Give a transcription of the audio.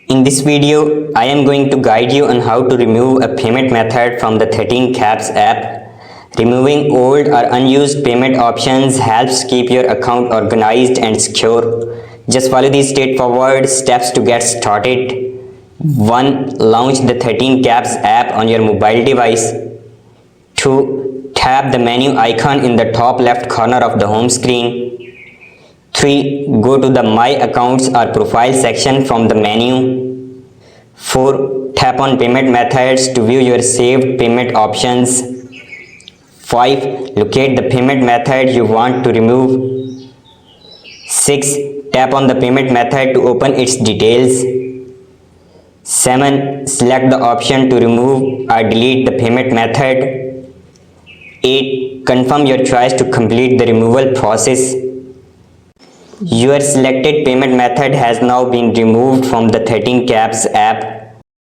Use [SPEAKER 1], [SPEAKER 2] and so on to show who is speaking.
[SPEAKER 1] In this video, I am going to guide you on how to remove a payment method from the 13 Caps app. Removing old or unused payment options helps keep your account organized and secure. Just follow these straightforward steps to get started. 1. Launch the 13 Caps app on your mobile device. 2. Tap the menu icon in the top left corner of the home screen. 3. Go to the My Accounts or Profile section from the menu. 4. Tap on Payment Methods to view your saved payment options. 5. Locate the payment method you want to remove. 6. Tap on the payment method to open its details. 7. Select the option to remove or delete the payment method. 8. Confirm your choice to complete the removal process. Your selected payment method has now been removed from the 13 Caps app.